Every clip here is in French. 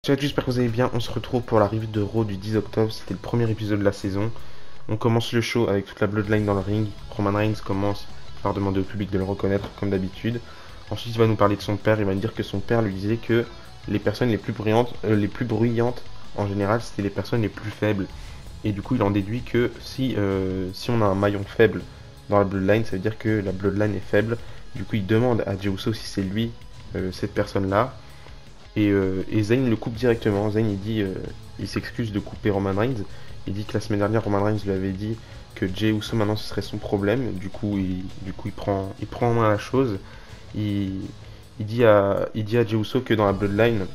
Ciao, j'espère que vous allez bien. On se retrouve pour la review de Raw du 10 octobre. C'était le premier épisode de la saison. On commence le show avec toute la Bloodline dans le ring. Roman Reigns commence par demander au public de le reconnaître comme d'habitude. Ensuite, il va nous parler de son père. Il va nous dire que son père lui disait que les personnes les plus bruyantes en général, c'était les personnes les plus faibles. Et du coup, il en déduit que si on a un maillon faible dans la Bloodline, ça veut dire que la Bloodline est faible. Du coup, il demande à Jey Uso si c'est lui, cette personne-là. Et Zayn le coupe directement. Zayn il s'excuse de couper Roman Reigns. Il dit que la semaine dernière Roman Reigns lui avait dit que Jey Uso maintenant ce serait son problème. Du coup il prend en main la chose. Il, il dit à Jey Uso que dans la Bloodline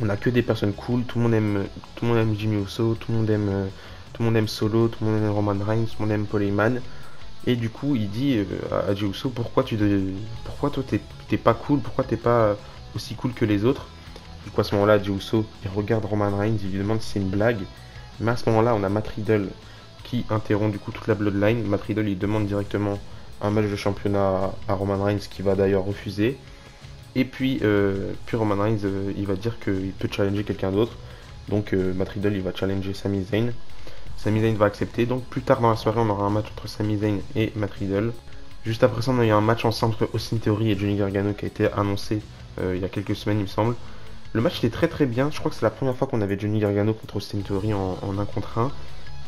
on a que des personnes cool. Tout le monde aime Jimmy Uso, tout le monde aime Solo, tout le monde aime Roman Reigns, tout le monde aime Paul Heyman. Et du coup il dit à Jey Uso pourquoi toi t'es pas cool, pourquoi t'es pas aussi cool que les autres. Du coup, à ce moment-là, Jey Uso, il regarde Roman Reigns, il lui demande si c'est une blague. Mais à ce moment-là, on a Matt Riddle qui interrompt du coup toute la Bloodline. Matt Riddle, il demande directement un match de championnat à Roman Reigns, qui va d'ailleurs refuser. Et puis Roman Reigns, il va dire qu'il peut challenger quelqu'un d'autre. Donc Matt Riddle, il va challenger Sami Zayn. Sami Zayn va accepter. Donc plus tard dans la soirée, on aura un match entre Sami Zayn et Matt Riddle. Juste après ça, on a eu un match ensemble entre Austin Theory et Johnny Gargano qui a été annoncé il y a quelques semaines, il me semble. Le match était très très bien. Je crois que c'est la première fois qu'on avait Johnny Gargano contre Austin Theory en 1 contre 1.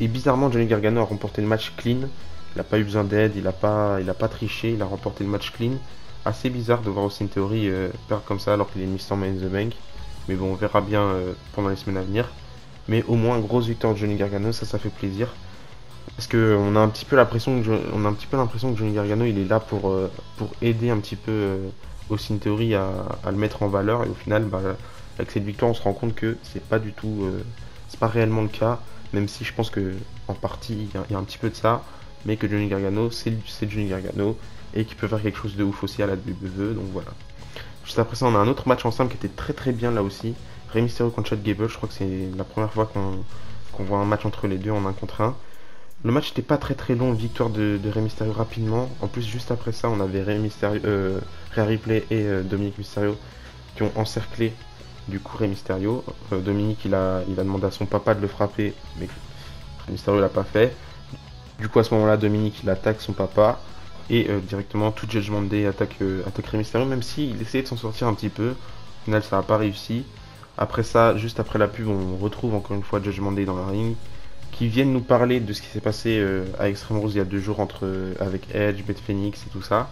Et bizarrement, Johnny Gargano a remporté le match clean. Il n'a pas eu besoin d'aide, il a pas triché, il a remporté le match clean. Assez bizarre de voir Austin Theory perdre comme ça alors qu'il est Mr. Money in the Bank. Mais bon, on verra bien pendant les semaines à venir. Mais au moins, grosse victoire de Johnny Gargano, ça fait plaisir. Parce qu'on a un petit peu l'impression que Johnny Gargano il est là pour aider un petit peu Austin Theory à le mettre en valeur. Et au final, bah, avec cette victoire, on se rend compte que c'est pas réellement le cas. Même si je pense que en partie il y a un petit peu de ça, mais que Johnny Gargano c'est Johnny Gargano et qu'il peut faire quelque chose de ouf aussi à la WWE. Donc voilà. Juste après ça, on a un autre match ensemble qui était très très bien là aussi. Rey Mysterio contre Chad Gable. Je crois que c'est la première fois qu'on voit un match entre les deux en 1 contre 1. Le match n'était pas très très long, victoire de Rey Mysterio rapidement. En plus, juste après ça, on avait Rhea Ripley et Dominic Mysterio qui ont encerclé du coup Rey Mysterio. Dominic il a demandé à son papa de le frapper, mais Rey Mysterio l'a pas fait. Du coup, à ce moment-là, Dominic il attaque son papa et directement tout Judgment Day attaque Rey Mysterio, même s'il essayait de s'en sortir un petit peu. Au final, ça n'a pas réussi. Après ça, juste après la pub, on retrouve encore une fois Judgment Day dans le ring qui viennent nous parler de ce qui s'est passé à Extreme Rules il y a 2 jours avec Edge, Beth Phoenix et tout ça.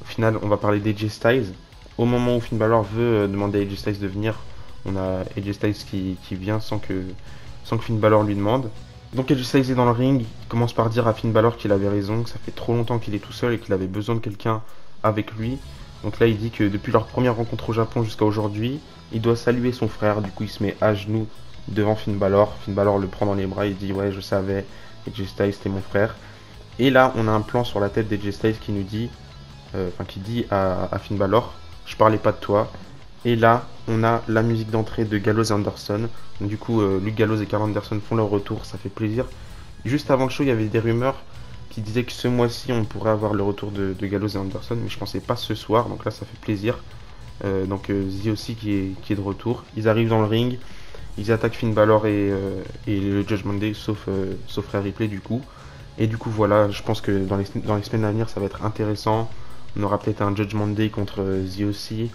Au final, on va parler d'AJ Styles. Au moment où Finn Balor veut demander à AJ Styles de venir, on a AJ Styles qui vient sans que Finn Balor lui demande. Donc AJ Styles est dans le ring, il commence par dire à Finn Balor qu'il avait raison, que ça fait trop longtemps qu'il est tout seul et qu'il avait besoin de quelqu'un avec lui. Donc là, il dit que depuis leur première rencontre au Japon jusqu'à aujourd'hui, il doit saluer son frère. Du coup, il se met à genoux devant Finn Balor. Finn Balor le prend dans les bras, il dit ouais je savais, AJ Styles c'était mon frère. Et là on a un plan sur la tête d'AJ Styles qui nous dit, qui dit à Finn Balor, je parlais pas de toi. Et là on a la musique d'entrée de Gallows et Anderson. Donc, du coup Luke Gallows et Karl Anderson font leur retour, ça fait plaisir. Juste avant le show il y avait des rumeurs qui disaient que ce mois-ci on pourrait avoir le retour de Gallows et Anderson, mais je pensais pas ce soir, donc là ça fait plaisir. The aussi qui est de retour. Ils arrivent dans le ring. Ils attaquent Finn Balor et le Judgment Day, sauf Rhea Ripley du coup. Et du coup voilà, je pense que dans les semaines à venir ça va être intéressant. On aura peut-être un Judgment Day contre The OC.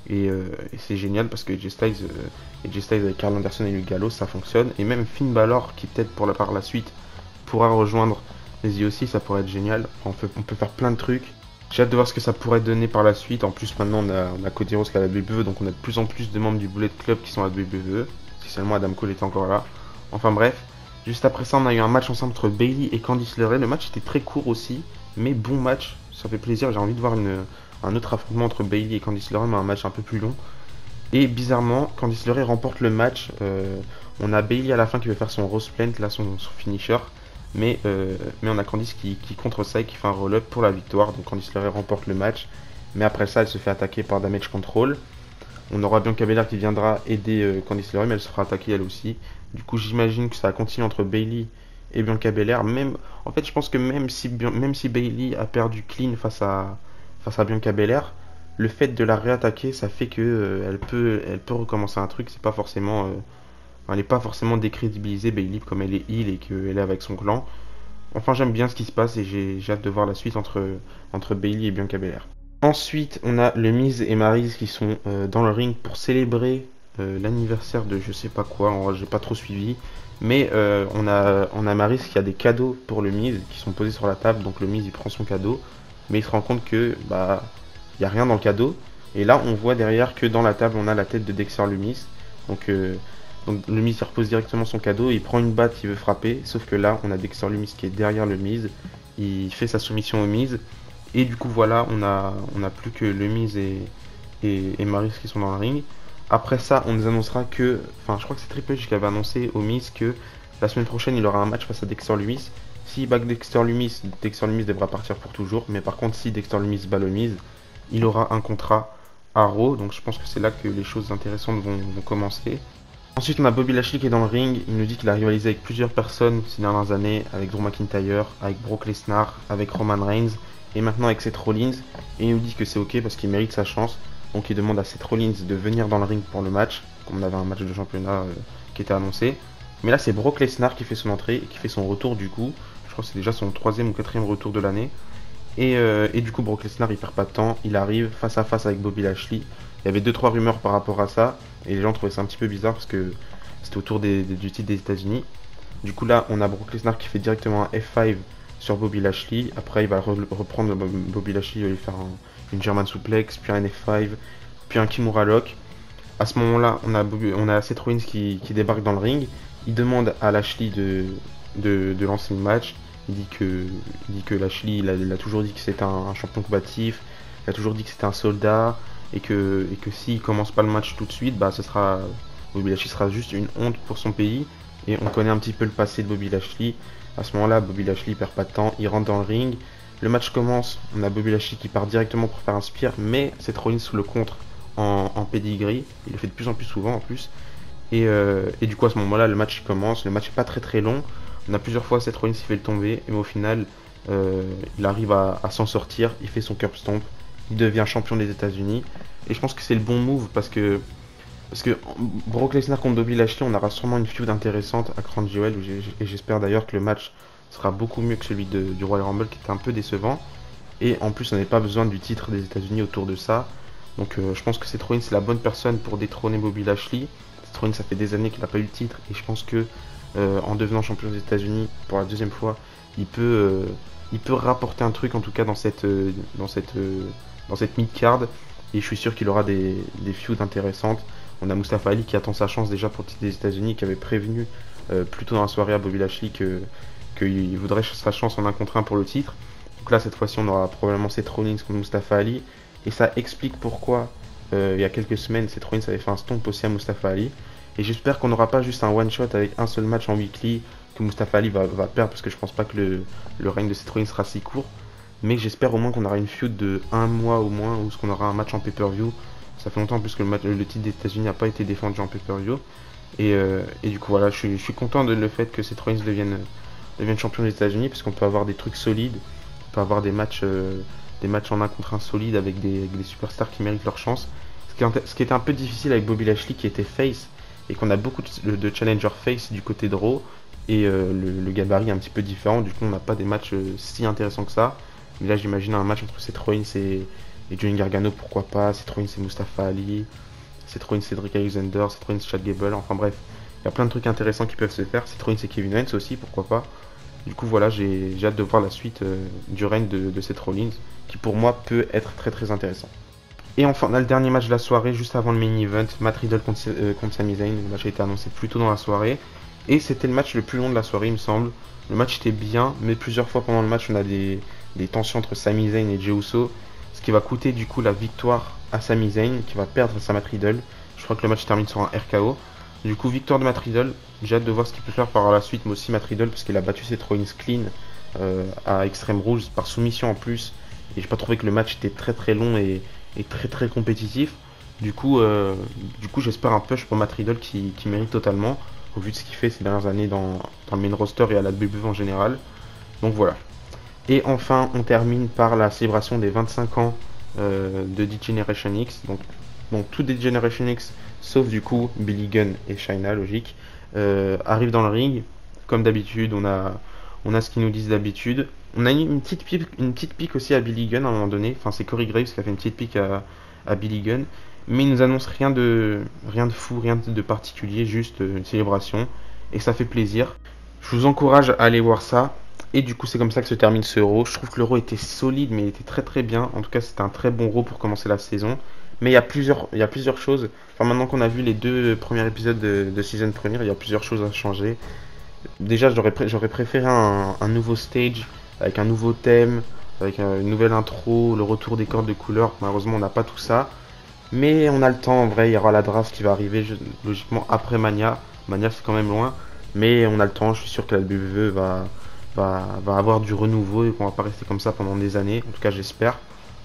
Et c'est génial parce que AJ Styles avec Karl Anderson et Luke Gallows ça fonctionne. Et même Finn Balor qui peut-être par la suite pourra rejoindre les The OC, ça pourrait être génial. On peut faire plein de trucs. J'ai hâte de voir ce que ça pourrait donner par la suite. En plus maintenant on a Cody Rhodes qui est à la WWE, donc on a de plus en plus de membres du Bullet Club qui sont à la WWE. Si seulement Adam Cole était encore là. Enfin bref, juste après ça on a eu un match ensemble entre Bayley et Candice LeRae. Le match était très court aussi, mais bon match, ça fait plaisir. J'ai envie de voir un autre affrontement entre Bayley et Candice LeRae, mais un match un peu plus long. Et bizarrement, Candice LeRae remporte le match. On a Bayley à la fin qui veut faire son Rose Plant, là son finisher. Mais on a Candice qui contre ça et qui fait un roll-up pour la victoire. Donc Candice LeRae remporte le match. Mais après ça, elle se fait attaquer par Damage Control. On aura Bianca Belair qui viendra aider Candice LeRae, mais elle se fera attaquer elle aussi. Du coup, j'imagine que ça va continuer entre Bayley et Bianca Belair. En fait, je pense que même si Bayley a perdu clean face à Bianca Belair, le fait de la réattaquer, ça fait que elle peut recommencer un truc. C'est pas forcément, elle n'est pas forcément décrédibilisée Bayley comme elle est heal et qu'elle est avec son clan. Enfin, j'aime bien ce qui se passe et j'ai hâte de voir la suite entre Bayley et Bianca Belair. Ensuite, on a le Miz et Maryse qui sont dans le ring pour célébrer l'anniversaire de je sais pas quoi. J'ai pas trop suivi. Mais on a Maryse qui a des cadeaux pour le Miz qui sont posés sur la table. Donc le Miz il prend son cadeau. Mais il se rend compte que bah il y a rien dans le cadeau. Et là, on voit derrière que dans la table, on a la tête de Dexter Lumis. Donc le Miz il repose directement son cadeau. Il prend une batte, il veut frapper. Sauf que là, on a Dexter Lumis qui est derrière le Miz. Il fait sa soumission au Miz. Et du coup, voilà, on a plus que le Miz et Maryse qui sont dans le ring. Après ça, on nous annoncera que. Enfin, je crois que c'est Triple H qui avait annoncé au Miz que la semaine prochaine, il aura un match face à Dexter Lumis. S'il bat Dexter Lumis devra partir pour toujours. Mais par contre, si Dexter Lumis bat le Miz, il aura un contrat à Raw. Donc je pense que c'est là que les choses intéressantes vont commencer. Ensuite, on a Bobby Lashley qui est dans le ring. Il nous dit qu'il a rivalisé avec plusieurs personnes ces dernières années, avec Drew McIntyre, avec Brock Lesnar, avec Roman Reigns et maintenant avec Seth Rollins. Et il nous dit que c'est ok parce qu'il mérite sa chance. Donc il demande à Seth Rollins de venir dans le ring pour le match, comme on avait un match de championnat qui était annoncé. Mais là, c'est Brock Lesnar qui fait son entrée et qui fait son retour du coup. Je crois que c'est déjà son troisième ou quatrième retour de l'année. Et du coup, Brock Lesnar, il perd pas de temps. Il arrive face à face avec Bobby Lashley. Il y avait 2-3 rumeurs par rapport à ça. Et les gens trouvaient ça un petit peu bizarre parce que c'était autour du titre des États-Unis. Du coup, là, on a Brock Lesnar qui fait directement un F5 sur Bobby Lashley. Après, il va reprendre Bobby Lashley, il va lui faire une German suplex, puis un F5, puis un Kimura Lock. À ce moment-là, on a Seth Rollins qui débarque dans le ring. Il demande à Lashley de lancer le match. Il dit que Lashley, il a toujours dit que c'était un champion combatif. Il a toujours dit que c'était un soldat. Et que s'il commence pas le match tout de suite, bah, Bobby Lashley sera juste une honte pour son pays. Et on connaît un petit peu le passé de Bobby Lashley. À ce moment-là, Bobby Lashley perd pas de temps. Il rentre dans le ring. Le match commence. On a Bobby Lashley qui part directement pour faire un spear. Mais Seth Rollins le contre en pedigree. Il le fait de plus en plus souvent en plus. Et du coup, à ce moment-là, le match commence. Le match n'est pas très très long. On a plusieurs fois Seth Rollins qui fait le tomber. Mais au final, il arrive à s'en sortir. Il fait son curb stomp. Il devient champion des États-Unis. Et je pense que c'est le bon move parce que Brock Lesnar contre Bobby Lashley, on aura sûrement une feud intéressante à Crown Jewel. Et j'espère d'ailleurs que le match sera beaucoup mieux que celui du Royal Rumble qui était un peu décevant. Et en plus, on n'avait pas besoin du titre des États-Unis autour de ça. Donc je pense que Seth Rollins c'est la bonne personne pour détrôner Bobby Lashley. Seth Rollins, ça fait des années qu'il n'a pas eu le titre. Et je pense que en devenant champion des États-Unis pour la deuxième fois, il peut rapporter un truc en tout cas dans cette mid-card. Et je suis sûr qu'il aura des feuds intéressantes. On a Mustafa Ali qui attend sa chance déjà pour le titre des États-Unis, qui avait prévenu plus tôt dans la soirée à Bobby Lashley qu'il voudrait sa chance en 1 contre 1 pour le titre. Donc là, cette fois-ci, on aura probablement Seth Rollins contre Mustafa Ali. Et ça explique pourquoi, il y a quelques semaines, Seth Rollins avait fait un stomp aussi à Mustafa Ali. Et j'espère qu'on n'aura pas juste un one-shot avec un seul match en weekly que Mustafa Ali va perdre, parce que je pense pas que le règne de Seth Rollins sera si court. Mais j'espère au moins qu'on aura une feud de 1 mois au moins, ou qu'on aura un match en pay-per-view. Ça fait longtemps en plus que le titre des États-Unis n'a pas été défendu en pay-per-view. Et du coup, voilà, je suis content de le fait que Seth Rollins devienne champion des États-Unis, parce qu'on peut avoir des trucs solides, on peut avoir des matchs en 1 contre 1 solides avec des superstars qui méritent leur chance. Ce qui était un peu difficile avec Bobby Lashley qui était face, et qu'on a beaucoup de challenger face du côté de Raw, et le gabarit est un petit peu différent, du coup on n'a pas des matchs si intéressants que ça. Mais là, j'imagine un match entre Seth Rollins et Johnny Gargano, pourquoi pas. Seth Rollins et Mustafa Ali. Seth Rollins, Cedric Alexander. Seth Rollins, Chad Gable. Enfin bref, il y a plein de trucs intéressants qui peuvent se faire. Seth Rollins et Kevin Owens aussi, pourquoi pas. Du coup, voilà, j'ai hâte de voir la suite du règne de Seth Rollins, qui pour moi peut être très très intéressant. Et enfin, on a le dernier match de la soirée, juste avant le main event. Matt Riddle contre Sami Zayn. Le match a été annoncé plus tôt dans la soirée. Et c'était le match le plus long de la soirée, il me semble. Le match était bien, mais plusieurs fois pendant le match, on a des tensions entre Sami Zayn et Jey Uso, ce qui va coûter du coup la victoire à Sami Zayn, qui va perdre sa Matt Riddle. Je crois que le match termine sur un RKO. Du coup, victoire de Matt Riddle. J'ai hâte de voir ce qu'il peut faire par la suite, mais aussi Matt Riddle, parce qu'il a battu Seth Rollins clean à Extreme Rules par soumission en plus. Et j'ai pas trouvé que le match était très très long et très très compétitif. Du coup, j'espère un push pour Matt Riddle qui mérite totalement, au vu de ce qu'il fait ces dernières années dans le main roster et à la WWE en général. Donc voilà. Et enfin, on termine par la célébration des 25 ans de D-Generation X. Donc tout D-Generation X, sauf du coup Billy Gunn et Shayna, logique, arrivent dans le ring. Comme d'habitude, on a ce qu'ils nous disent d'habitude. On a une petite pique aussi à Billy Gunn à un moment donné. Enfin, c'est Corey Graves qui a fait une petite pique à Billy Gunn. Mais il nous annonce rien de fou, rien de particulier, juste une célébration. Et ça fait plaisir. Je vous encourage à aller voir ça. Et du coup, c'est comme ça que se termine ce Raw. Je trouve que le Raw était solide, mais il était très très bien. En tout cas, c'était un très bon Raw pour commencer la saison. Mais il y a plusieurs choses. Enfin, maintenant qu'on a vu les deux premiers épisodes de Season première, il y a plusieurs choses à changer. Déjà, j'aurais préféré un nouveau stage, avec un nouveau thème, avec une nouvelle intro, le retour des cordes de couleur. Malheureusement, on n'a pas tout ça. Mais on a le temps, en vrai, il y aura la draft qui va arriver logiquement après Mania. Mania, c'est quand même loin. Mais on a le temps, je suis sûr que la WWE va avoir du renouveau et qu'on va pas rester comme ça pendant des années. En tout cas, j'espère.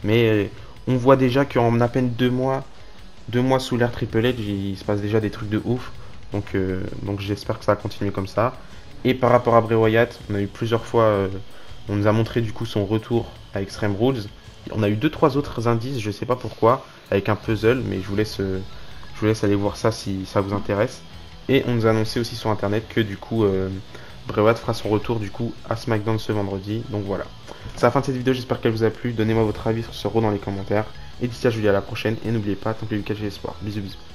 Mais on voit déjà qu'en à peine 2 mois sous l'ère Triple H, il se passe déjà des trucs de ouf. Donc j'espère que ça va continuer comme ça. Et par rapport à Bray Wyatt, on a eu plusieurs fois, on nous a montré du coup son retour à Extreme Rules. On a eu 2-3 autres indices, je sais pas pourquoi, avec un puzzle, mais je vous laisse aller voir ça si ça vous intéresse. Et on nous a annoncé aussi sur internet que du coup Bray Wyatt fera son retour du coup à SmackDown ce vendredi. Donc voilà. C'est la fin de cette vidéo, j'espère qu'elle vous a plu. Donnez-moi votre avis sur ce rôle dans les commentaires. Et d'ici là, je vous dis à la prochaine. Et n'oubliez pas, tant que Lucas, j'ai l'espoir. Bisous bisous.